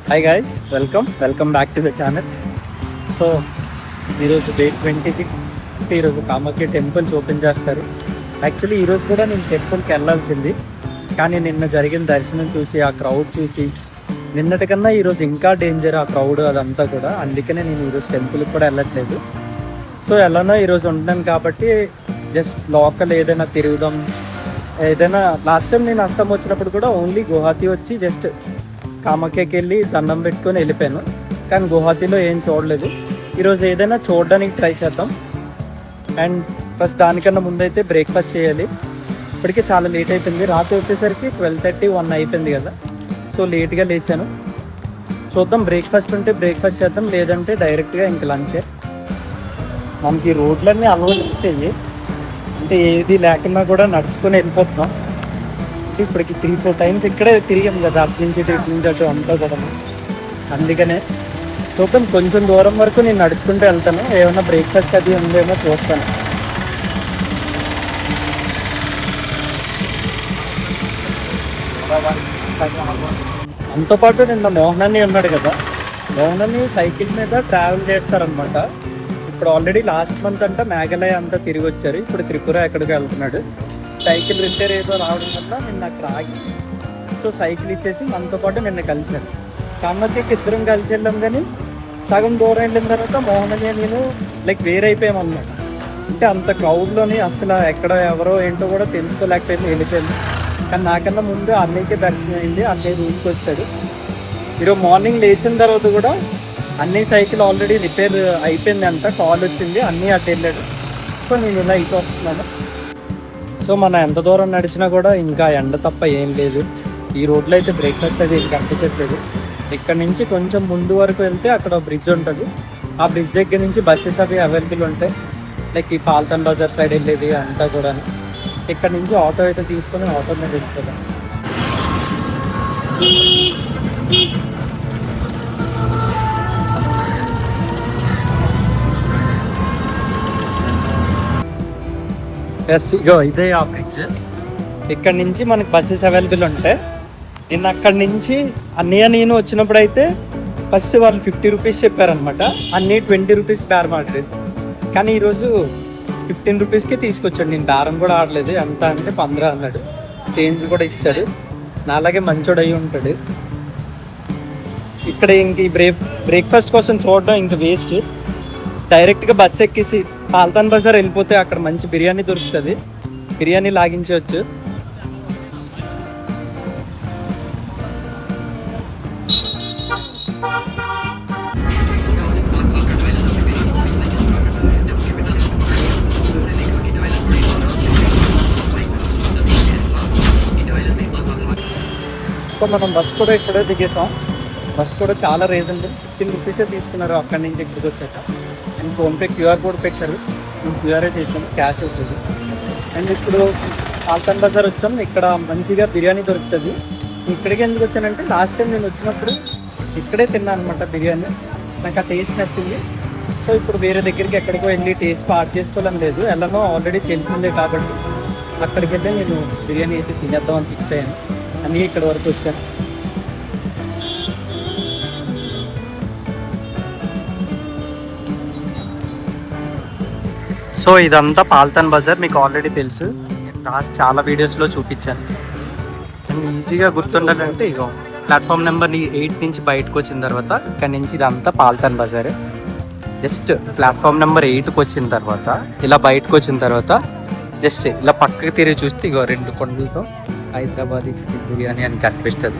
Hi guys, welcome back to the channel. So ఈరోజు date 26. ఈరోజు Kamakhya temples open చేస్తారు. Actually ఈరోజు కూడా నేను టెంపుల్కి వెళ్ళాల్సింది, కానీ నిన్న జరిగిన దర్శనం చూసి ఆ క్రౌడ్ చూసి నిన్నటికన్నా ఈరోజు ఇంకా డేంజర్ ఆ క్రౌడ్ అదంతా కూడా. అందుకనే నేను ఈరోజు టెంపుల్కి కూడా వెళ్ళట్లేదు. సో ఎలానో ఈరోజు ఉంటాను కాబట్టి జస్ట్ లోకల్ ఏదైనా తిరుగుదాం. ఏదైనా లాస్ట్ టైం నేను అస్సాం వచ్చినప్పుడు కూడా ఓన్లీ గువాహతి వచ్చి జస్ట్ కామాఖ్యకి వెళ్ళి దండం పెట్టుకొని వెళ్ళిపోయాను, కానీ గువాహతిలో ఏం చూడలేదు. ఈరోజు ఏదైనా చూడడానికి ట్రై చేద్దాం. అండ్ ఫస్ట్ దానికన్నా ముందైతే బ్రేక్ఫాస్ట్ చేయాలి. ఇప్పటికే చాలా లేట్ అయిపోయింది. రాత్రి వచ్చేసరికి 12:30, 1 అయిపోయింది కదా. సో లేట్గా లేచాను. చూద్దాం, బ్రేక్ఫాస్ట్ ఉంటే బ్రేక్ఫాస్ట్ చేద్దాం, లేదంటే డైరెక్ట్గా ఇంక లంచే. మనకి రోడ్లన్నీ అలవాటు ఉంటాయి, అంటే ఏది లేకున్నా కూడా నడుచుకొని వెళ్ళిపోతున్నాం. ఇప్పటికి 3-4 టైమ్స్ ఇక్కడే తిరిగాం కదా, అటు నుంచి అటు అంతా కూడా. అందుకనే చూద్దాం, కొంచెం దూరం వరకు నేను నడుచుకుంటూ వెళ్తాను. ఏమైనా బ్రేక్ఫాస్ట్ అది ఉందేమో చూస్తాను. అంతో పాటు నిన్న మోహన్ ఉన్నాడు కదా, మోహన్ సైకిల్ మీద ట్రావెల్ చేస్తారనమాట. ఇప్పుడు ఆల్రెడీ లాస్ట్ మంత్ అంతా మేఘాలయ అంతా తిరిగి వచ్చారు. ఇప్పుడు త్రిపుర ఎక్కడికి వెళ్తున్నాడు. సైకిల్ రిపేర్ ఏదో రావడం వల్ల నిన్న అక్కడ ఆగి, సో సైకిల్ ఇచ్చేసి మనతో పాటు నిన్న కలిసాను. కామాఖ్యకి ఇద్దరం కలిసి వెళ్ళాం, కానీ సగం దూరం వెళ్ళిన తర్వాత మోహన్ నేను వేరైపోయామన్నమాట. అంటే అంత క్రౌడ్లోని అసలు ఎక్కడ ఎవరో ఏంటో కూడా తెలుసుకోలేకపోయింది, వెళ్ళిపోయింది. కానీ నాకన్నా ముందు అన్నయ్యకి దర్శనం అయింది. అన్నయ్య రూట్కి వచ్చాడు. ఈరోజు మార్నింగ్ లేచిన తర్వాత కూడా అన్నయ్య సైకిల్ ఆల్రెడీ రిపేర్ అయిపోయింది అంట, కాల్ వచ్చింది, అన్నయ్య అటు వెళ్ళాడు. సో నేను ఇలా ఇటు వస్తున్నాను. సో మనం ఎంత దూరం నడిచినా కూడా ఇంకా ఎండ తప్ప ఏం లేదు. ఈ రోడ్లో అయితే బ్రేక్ఫాస్ట్ అది కనిపించట్లేదు. ఇక్కడ నుంచి కొంచెం ముందు వరకు వెళ్తే అక్కడ బ్రిడ్జ్ ఉంటుంది. ఆ బ్రిడ్జ్ దగ్గర నుంచి బస్సెస్ అవి అవైలబుల్ ఉంటాయి. ఈ పాల్తన్ బజార్ సైడ్ వెళ్ళేది అంతా కూడా. ఇక్కడ నుంచి ఆటో అయితే తీసుకొని ఆటో మీద వెళ్తాను. ఎస్, ఇగో ఇదే ఆ బ్రిడ్జ్. ఇక్కడ నుంచి మనకి బస్సెస్ అవైలబుల్ ఉంటాయి. నిన్న అక్కడి నుంచి అన్నయ్య నేను వచ్చినప్పుడు అయితే ఫస్ట్ వాళ్ళు 50 రూపీస్ చెప్పారనమాట. అన్నీ 20 రూపీస్ బేరం ఆడలేదు, కానీ ఈరోజు 15 రూపీస్కి తీసుకొచ్చాడు. నేను బేరం కూడా ఆడలేదు. ఎంత అంటే 15 అన్నాడు. చేంజ్ కూడా ఇచ్చాడు. నా అలాగే మంచోడు అయి ఉంటాడు. ఇక్కడ ఇంక ఈ బ్రేక్ఫాస్ట్ కోసం చూడడం ఇంక వేస్ట్. డైరెక్ట్గా బస్ ఎక్కేసి పాల్తాన్ బజార్ వెళ్ళిపోతే అక్కడ మంచి బిర్యానీ దొరుకుతుంది, బిర్యానీ లాగించవచ్చు. సో మనం బస్ కూడా ఇక్కడే దిగేసాం. బస్ కూడా చాలా రీజనబుల్, 15 రూపీసే తీసుకున్నారు అక్కడి నుంచి ఇక్కడికి వచ్చాక. అండ్ ఫోన్పే క్యూఆర్ కోడ్ పెట్టారు, మేము క్యూఆర్ఏ చేసాము, క్యాష్ అవుతుంది. అండ్ ఇప్పుడు పాల్తాన్ బజార్ వచ్చాము. ఇక్కడ మంచిగా బిర్యానీ దొరుకుతుంది. ఇక్కడికి ఎందుకు వచ్చానంటే లాస్ట్ టైం నేను వచ్చినప్పుడు ఇక్కడే తిన్నాను అనమాట బిర్యానీ. నాకు ఆ టేస్ట్ నచ్చింది. సో ఇప్పుడు వేరే దగ్గరికి ఎక్కడికో వెళ్ళి టేస్ట్ పార్ట్ చేసుకోవాలని లేదు, ఎలానో ఆల్రెడీ తెలిసిందే కాబట్టి అక్కడికి వెళ్ళి నేను బిర్యానీ అయితే తినేద్దామని ఫిక్స్ అయ్యాను. అన్నీ ఇక్కడ వరకు వచ్చాను. సో ఇదంతా పాల్తాన్ బజార్, మీకు ఆల్రెడీ తెలుసు, చాలా వీడియోస్లో చూపించాను. అండ్ ఈజీగా గుర్తుండాలంటే ఇగో ప్లాట్ఫామ్ నెంబర్ 8 నుంచి బయటకు వచ్చిన తర్వాత ఇక్కడ నుంచి ఇదంతా పాల్తాన్ బజార్. జస్ట్ ప్లాట్ఫామ్ నెంబర్ 8కి వచ్చిన తర్వాత ఇలా బయటకు వచ్చిన తర్వాత జస్ట్ ఇలా పక్కకి తిరిగి చూస్తే ఇగో 2 కొండలతో హైదరాబాద్ బిర్యానీ అని కనిపిస్తుంది.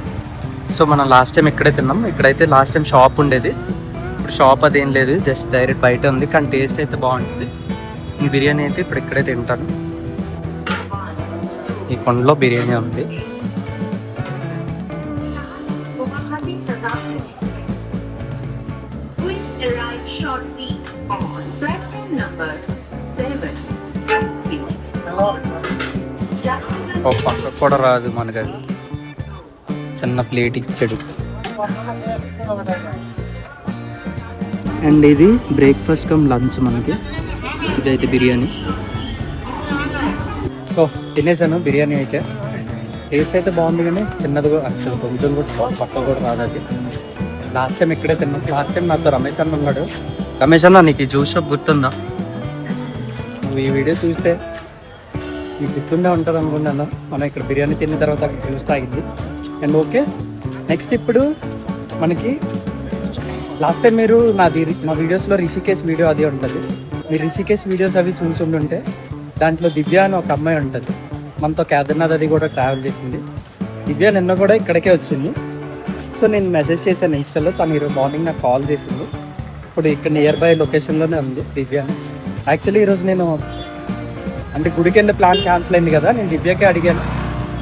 సో మనం లాస్ట్ టైం ఇక్కడే తిన్నాం. ఇక్కడైతే లాస్ట్ టైం షాప్ ఉండేది, ఇప్పుడు షాప్ అదేం లేదు, జస్ట్ డైరెక్ట్ బయట ఉంది. కానీ టేస్ట్ అయితే బాగుంటుంది. ఈ బిర్యానీ అయితే ఇప్పుడు ఇక్కడే తింటాను. ఈ కొండలో బిర్యానీ ఉంది. ఓ పక్క కూడా రాదు మనకి, అది చిన్న ప్లేట్ ఇచ్చాడు. అండ్ ఇది బ్రేక్ఫాస్ట్ కమ్ లంచ్ మనకి. ఇదైతే బిర్యానీ. సో తినేసాను బిర్యానీ అయితే. టేస్ట్ అయితే బాగుంది, కానీ చిన్నది కూడా అసలు కొంచెం కూడా పక్క కూడా రాదు అది. లాస్ట్ టైం ఇక్కడే తిన్నాం. లాస్ట్ టైం నాతో రమేష్ అన్న ఉన్నాడు. రమేష్ అన్న, నీకు ఈ జ్యూస్ షాప్ గుర్తుందా? నువ్వు ఈ వీడియో చూస్తే నీకు గుర్తుండే ఉంటుంది అనుకున్నాను. మనం ఇక్కడ బిర్యానీ తిన్న తర్వాత అక్కడ జ్యూస్ తాగింది. అండ్ ఓకే, నెక్స్ట్ ఇప్పుడు మనకి లాస్ట్ టైం మీరు నా వీడియోస్లో రిషికేష్ వీడియో అది ఉంటుంది. మీరు రిషికేష్ వీడియోస్ అవి చూసుంటుంటే దాంట్లో దివ్య అని ఒక అమ్మాయి ఉంటుంది. మనతో కేదార్నాథ్ అది కూడా ట్రావెల్ చేసింది. దివ్య నిన్న కూడా ఇక్కడికే వచ్చింది. సో నేను మెసేజ్ చేశాను ఇన్స్టాలో. తను ఈరోజు మార్నింగ్ నాకు కాల్ చేసింది. ఇప్పుడు ఇక్కడ నియర్ బై లొకేషన్లోనే ఉంది దివ్య అని. యాక్చువల్లీ ఈరోజు నేను అంటే గుడికి వెళ్ళే ప్లాన్ క్యాన్సిల్ అయింది కదా, నేను దివ్యకే అడిగాను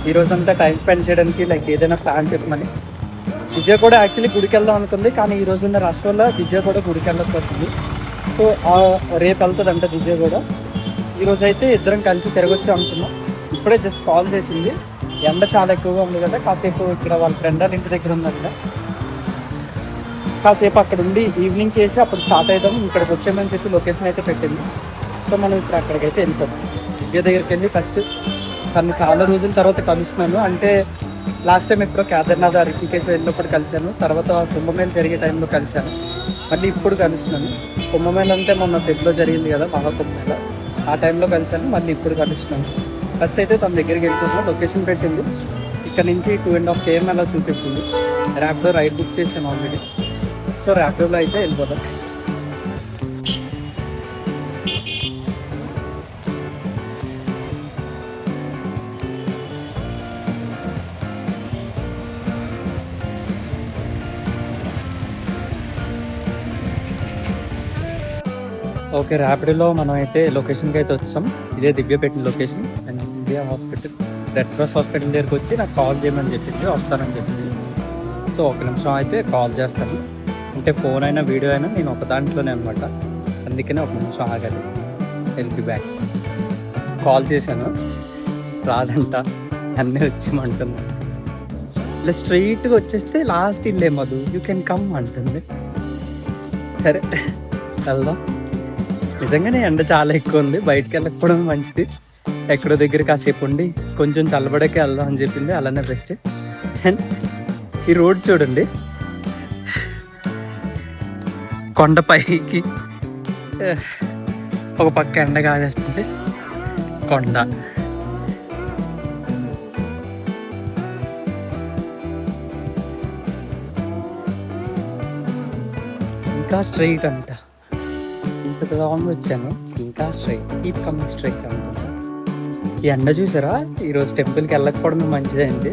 ఈరోజు అంతా టైం స్పెండ్ చేయడానికి లైక్ ఏదైనా ప్లాన్ చెప్పమని. దివ్య కూడా యాక్చువల్లీ గుడికి వెళ్దాం అనుకుంది, కానీ ఈరోజు ఉన్న రష్ వల్ల దివ్య కూడా గుడికి వెళ్ళకపోతుంది. సో రేపు వెళ్తుందంట దివ్య కూడా. ఈరోజు అయితే ఇద్దరం కలిసి తిరగొచ్చు అనుకున్నాం. ఇప్పుడే జస్ట్ కాల్ చేసింది. ఎండ చాలా ఎక్కువగా ఉంది కదా, కాసేపు ఇక్కడ వాళ్ళ ఫ్రెండ్ వాళ్ళ ఇంటి దగ్గర ఉందంట, కాసేపు అక్కడ ఉండి ఈవినింగ్ చేసి అప్పుడు స్టార్ట్ అవుతాం, ఇక్కడికి వచ్చామని చెప్పి లొకేషన్ అయితే పెట్టింది. సో మనం ఇప్పుడు అక్కడికైతే వెళ్ళిపోతాం. దివ్య దగ్గరికి వెళ్ళి ఫస్ట్ తను చాలా రోజుల తర్వాత కలుస్తున్నాను. అంటే లాస్ట్ టైం ఎప్పుడో కేదార్నాథ్ రిషికేశ్ వెళ్ళినప్పుడు కలిశాను, తర్వాత కుంభమేళ జరిగే టైంలో కలిశాను, మళ్ళీ ఇప్పుడు కలుస్తున్నాను. కుంభమేళ అంటే మొన్న ఫెబ్రవరిలో జరిగింది కదా మహాకుంభమేళ, ఆ టైంలో కలిశాను, మళ్ళీ ఇప్పుడు కలుస్తున్నాను. ఫస్ట్ అయితే తన దగ్గరికి వెళ్తున్నాను. లొకేషన్ పెట్టింది, ఇక్కడ నుంచి 2.5 km అలా చూపిస్తుంది. ర్యాపిడో రైడ్ బుక్ చేశాను ఆల్రెడీ. సో ర్యాపిడోలో అయితే వెళ్ళిపోతాం. ఓకే, ర్యాపిడోలో మనం అయితే లొకేషన్కి అయితే వచ్చాం. ఇదే దివ్య పెట్టిన location. And India hospital, red cross hospital దగ్గరికి వచ్చి నాకు కాల్ చేయమని చెప్పింది, వస్తానని చెప్పింది. సో ఒక నిమిషం అయితే కాల్ చేస్తాను. అంటే ఫోన్ అయినా వీడియో అయినా నేను ఒక దాంట్లోనే అనమాట, అందుకనే ఒక నిమిషం ఆగాలి. వెళ్ళి బ్యాక్ కాల్ చేశాను, రాదంట, అన్నీ వచ్చేమంటుంది. ఇలా స్ట్రైట్గా వచ్చేస్తే లాస్ట్ ఇల్లే మధు, యూ కెన్ కమ్ అంటుంది. సరే వెళ్దాం. నిజంగానే ఎండ చాలా ఎక్కువ ఉంది, బయటకు వెళ్ళకపోవడం మంచిది. ఎక్కడో దగ్గర కాసేపు ఉండి కొంచెం చల్లబడకే వెళ్దాం అని చెప్పింది, అలానే బెస్ట్. అండ్ ఈ రోడ్ చూడండి, కొండపైకి ఒక పక్క ఎండ కాజేస్తుంది, కొండ. ఇంకా స్ట్రైట్ అంట, ఇంత లాంగ్ వచ్చాను, ఇంకా స్ట్రైట్, కీప్ కమింగ్ స్ట్రైట్ అనుకుంటా. ఈ ఎండ చూసారా, ఈరోజు టెంపుల్కి వెళ్ళకపోవడమే మంచిదైంది.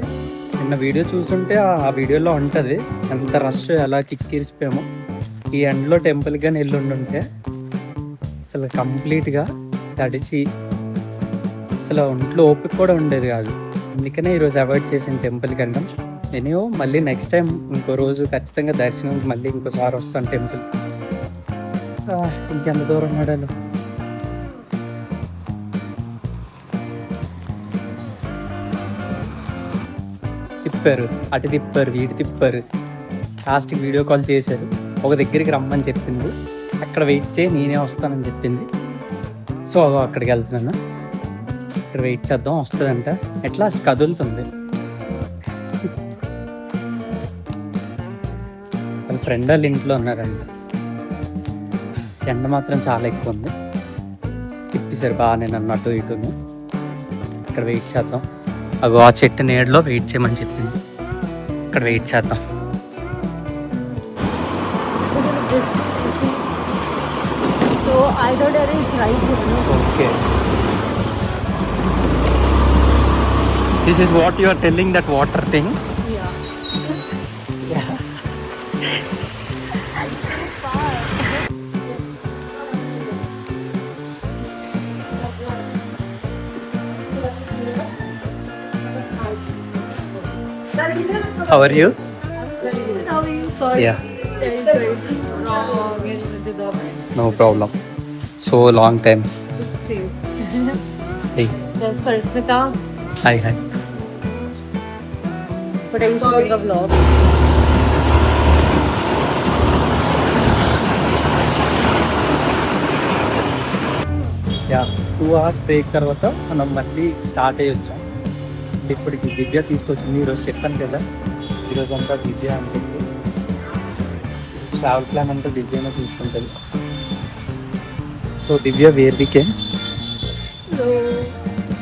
నిన్న వీడియో చూసుంటే ఆ వీడియోలో ఉంటుంది ఎంత రష్, ఎలా కిక్కిరిసిపోయామో. ఈ ఎండలో టెంపుల్కి కానీ వెళ్ళుండుంటే అసలు కంప్లీట్గా తడిచి అసలు ఒంట్లో ఓపిక కూడా ఉండేది కాదు. అందుకనే ఈరోజు అవాయిడ్ చేసిన టెంపుల్కి వెళ్ళడం. నేను మళ్ళీ నెక్స్ట్ టైం ఇంకో రోజు ఖచ్చితంగా దర్శనం మళ్ళీ ఇంకోసారి వస్తాను టెంపుల్. ఇంకెంత దూరం నడాలి. తిప్పారు, అటు తిప్పారు, ఇటు తిప్పారు. లాస్ట్కి వీడియో కాల్ చేశారు, ఒక దగ్గరికి రమ్మని చెప్పింది, అక్కడ వెయిట్ చేయి నేనే వస్తానని చెప్పింది. సో అక్కడికి వెళ్తున్నాను, ఇక్కడ వెయిట్ చేద్దాం, వస్తుందంట. అట్లాస్ట్ కదులుతుంది. వాళ్ళ ఫ్రెండ్ వాళ్ళు ఇంట్లో ఉన్నారంట. ఎండ మాత్రం చాలా ఎక్కువ ఉంది. తిప్పేశారు బాగానే నన్ను అటు ఇటును. ఇక్కడ వెయిట్ చేద్దాం. అగో ఆ చెట్టు నీడలో వెయిట్ చేయమని చెప్పింది, ఇక్కడ వెయిట్ చేద్దాం. Okay, this is what you are telling, that water thing. How are you? How are you? Sorry. Yeah. Wrong. No problem. So long time. Good to see you. Hey. That's Parismita. Hi, hi. But I'm shooting a vlog. Yeah 2 hours break తర్వాత మనం మళ్ళీ start అయ్యి వచ్చాం. ఇప్పటికి దివ్య తీసుకొచ్చింది. ఈరోజు చెప్పాను కదా ఈరోజు అంతా దివ్య అని చెప్పి. ట్రావెల్ ప్లాన్ అంతా దివ్యనే తీసుకుంటుంది. So Divya where weekend.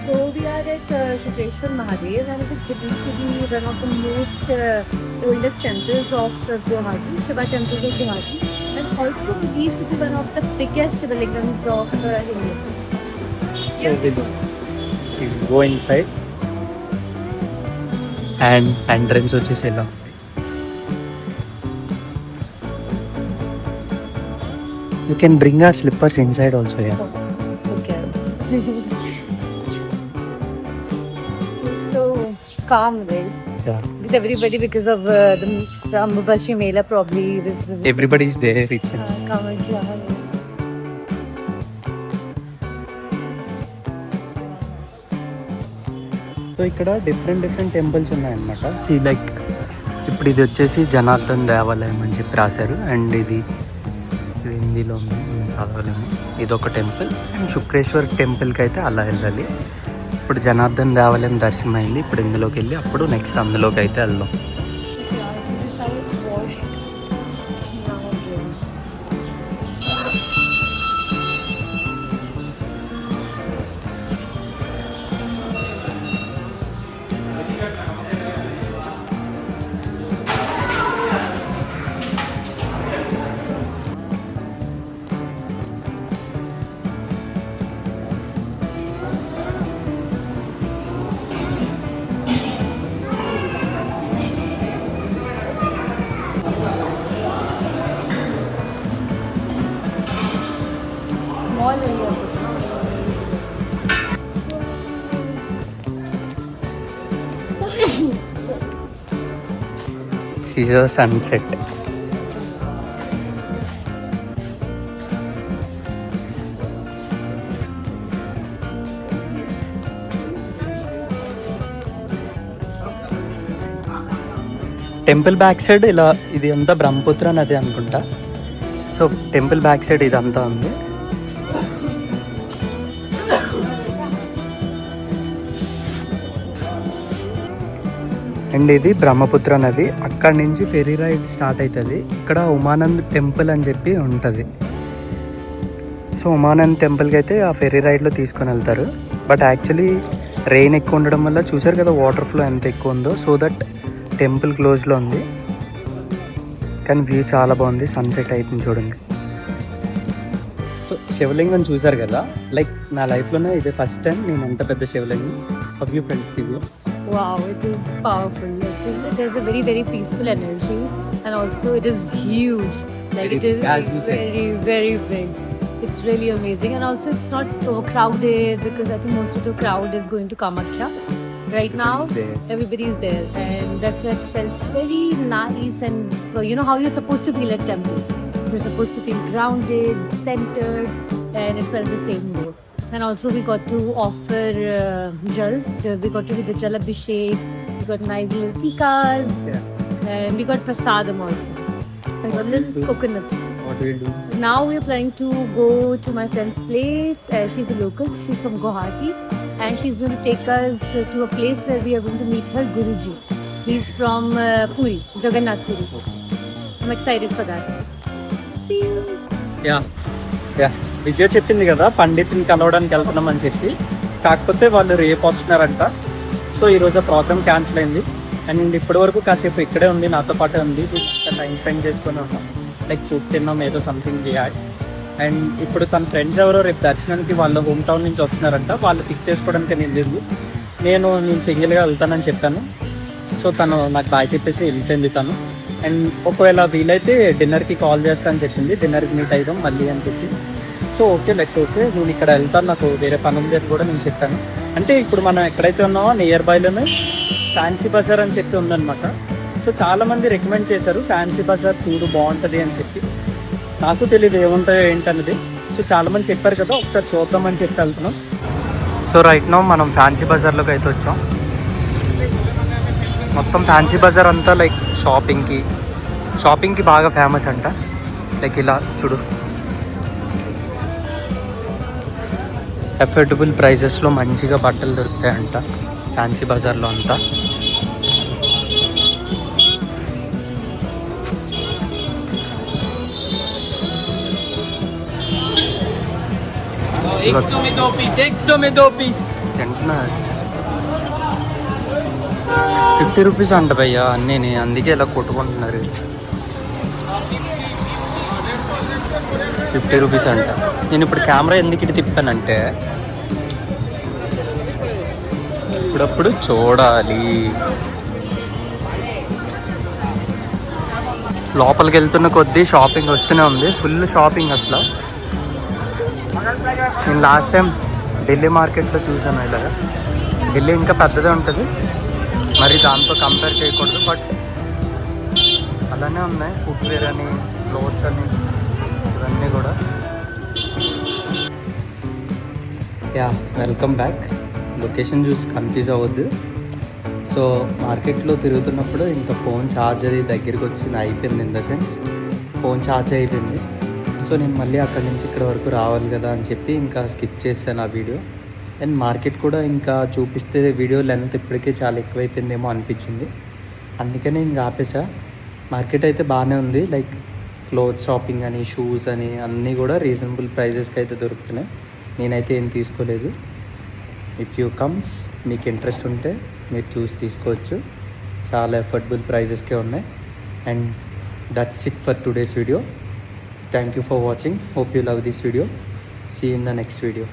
So we are at Shukreshwar Mahadev, and it is believed to be one of the most oldest temples of Guwahati, Shiva temples of Guwahati, and also believed to be one of the biggest Shivalingams of India. So we'll go inside. And entrance వచ్చేసి ఎలా you can bring our slippers inside also, yeah. Okay. So calm, right? Yeah, With everybody because of the Ramabashi Mela probably this everybody is there, it seems. Kamakya. So ఇక్కడ different temples ఉన్నాయన్నమాట. C like ఇప్పుడు ఇది వచ్చేసి జనార్దన్ దేవాలయం అని చెప్పి రాశారు. And ఇది హిందీలో ఉంది, మనం చదవలేము. ఇది ఒక టెంపుల్. అండ్ శుక్రేశ్వర్ టెంపుల్కి అయితే అలా వెళ్ళాలి. ఇప్పుడు జనార్దన్ దేవాలయం దర్శనం అయింది. ఇప్పుడు ఇందులోకి వెళ్ళి అప్పుడు నెక్స్ట్ అందులోకి అయితే వెళ్దాం. Small area. This is a sunset. Temple back side ఇలా ఇది అంతా బ్రహ్మపుత్ర నది అనుకుంటా. సో టెంపుల్ బ్యాక్ సైడ్ ఇదంతా ఉంది. అండ్ ఇది బ్రహ్మపుత్ర నది. అక్కడి నుంచి ఫెరీ రైడ్ స్టార్ట్ అవుతుంది. ఇక్కడ ఉమానంద్ టెంపుల్ అని చెప్పి ఉంటుంది. సో ఉమానంద్ టెంపుల్కి అయితే ఆ ఫెరీ రైడ్లో తీసుకొని వెళ్తారు. బట్ యాక్చువల్లీ రెయిన్ ఎక్కువ ఉండడం వల్ల చూసారు కదా వాటర్ ఫ్లో ఎంత ఎక్కువ ఉందో. సో దట్ టెంపుల్ క్లోజ్లో ఉంది. కానీ వ్యూ చాలా బాగుంది. సన్సెట్ అవుతుంది చూడండి. సో శివలింగం చూసారు కదా, లైక్ నా లైఫ్లోనే ఇదే ఫస్ట్ టైం నేను అంత పెద్ద శివలింగం. How you felt Divya? Wow, it is powerful. It has a very, very peaceful energy, and also it is huge. Like it is As you said. very, very big. It's really amazing, and also it's not crowded because I think most of the crowd is going to Kamakya. Right now, there. everybody is there, and that's why it felt very nice. And you know how you're supposed to feel at temples. You're supposed to feel grounded, centered, and it felt the same way. And also we got to offer jal. We got to do the jal abhishek. We got nice little tikas, Yeah. and we got prasadam also. I got a little coconut. What will you do? Now we're planning to go to my friend's place. She's a local. She's from Guwahati, and she's going to take us to a place where we are going to meet her Guruji. He's from Puri, Jagannath Puri. I'm excited for that. See you. Yeah Vidya చెప్పింది కదా పండితుని కలవడానికి వెళ్తున్నాం అని చెప్పి. కాకపోతే వాళ్ళు రేపు వస్తున్నారంట. So ఈరోజు ప్రోగ్రామ్ క్యాన్సిల్ అయింది. అండ్ ఇప్పటి వరకు కాసేపు ఇక్కడే ఉంది, నాతో పాటే ఉంది. టైం స్పెండ్ చేసుకొని ఉన్నాం. లైక్ ఫుడ్ తిన్నాం, ఏదో సంథింగ్ చేయాలి. అండ్ ఇప్పుడు తన ఫ్రెండ్స్ ఎవరో రేపు దర్శనానికి వాళ్ళ హోమ్ టౌన్ నుంచి వస్తున్నారంట. వాళ్ళు పిక్ చేసుకోవడానికి వెళ్ళింది. నేను సింగిల్గా వెళ్తానని చెప్పాను. సో తను నాకు బాయ్ చెప్పేసి వెళ్ళింది తను. అండ్ ఒకవేళ వీలైతే డిన్నర్కి కాల్ చేస్తానని చెప్పింది. డిన్నర్కి మీట్ అయిదాం మళ్ళీ అని చెప్పి. సో ఓకే లెట్స్ ఓకే, నేను ఇక్కడ వెళ్తాను, నాకు వేరే పని ఉంది అని కూడా నేను చెప్పాను. అంటే ఇప్పుడు మనం ఎక్కడైతే ఉన్నామో నియర్ బైలోనే ఫ్యాన్సీ బజార్ అని చెప్పి ఉందన్నమాట. సో చాలామంది రికమెండ్ చేశారు ఫ్యాన్సీ బజార్ చూడు బాగుంటుంది అని చెప్పి. నాకు తెలియదు ఏముంటాయో ఏంటన్నది. సో చాలామంది చెప్పారు కదా, ఒకసారి చూద్దామని చెప్పి వెళ్తున్నాం. సో రైట్ నౌ మనం ఫ్యాన్సీ బజార్లోకి అయితే వచ్చాం. మొత్తం ఫ్యాన్సీ బజార్ అంతా లైక్ షాపింగ్కి బాగా ఫేమస్ అంట. లైక్ ఇలా చూడు, అఫోర్డబుల్ ప్రైజెస్లో మంచిగా బట్టలు దొరుకుతాయంట ఫ్యాన్సీ బజార్లో అంతా. 100 में 2 पीस, 100 में 2 पीस। తింటున్నా 50 రూపీస్ అంట భయ్యా అన్నీ, అందుకే ఇలా కొట్టుకుంటున్నారు. 50 రూపీస్ అంట. నేను ఇప్పుడు కెమెరా ఎందుకు ఇటు తిప్పానంటే ఇప్పుడప్పుడు చూడాలి. లోపలికి వెళ్తున్న కొద్దీ షాపింగ్ వస్తూనే ఉంది, ఫుల్ షాపింగ్ అసలు. నేను లాస్ట్ టైం ఢిల్లీ మార్కెట్లో చూసాను ఇలా. ఢిల్లీ ఇంకా పెద్దదే ఉంటుంది, మరి దాంతో కంపేర్ చేయకూడదు, బట్ అలానే ఉన్నాయి. ఫుట్వేర్ అని, క్లోత్స్ అని, ఇవన్నీ కూడా. Yeah, welcome back. లొకేషన్ చూసి కన్ఫ్యూజ్ అవ్వద్దు. సో మార్కెట్లో తిరుగుతున్నప్పుడు ఇంకా ఫోన్ ఛార్జ్ అది దగ్గరికి వచ్చింది, అయిపోయింది. In the sense phone charge అయిపోయింది. సో నేను మళ్ళీ అక్కడి నుంచి ఇక్కడ వరకు రావాలి కదా అని చెప్పి ఇంకా స్కిప్ చేశాను ఆ వీడియో. అండ్ మార్కెట్ కూడా ఇంకా చూపిస్తే వీడియో లెంత్ ఇప్పటికే చాలా ఎక్కువైపోయిందేమో అనిపించింది, అందుకనే ఇంకా ఆపేసా. మార్కెట్ అయితే బాగానే ఉంది, లైక్ క్లోత్ షాపింగ్ అని, షూస్ అని అన్నీ కూడా రీజనబుల్ ప్రైజెస్కి అయితే దొరుకుతున్నాయి. నేనైతే ఏం తీసుకోలేదు. ఇఫ్ యూ కమ్స్, మీకు ఇంట్రెస్ట్ ఉంటే మీరు చూసి తీసుకోవచ్చు. చాలా ఎఫర్డబుల్ ప్రైజెస్కే ఉన్నాయి. And that's it for today's video. Thank you for watching. Hope you love this video. See in the next video.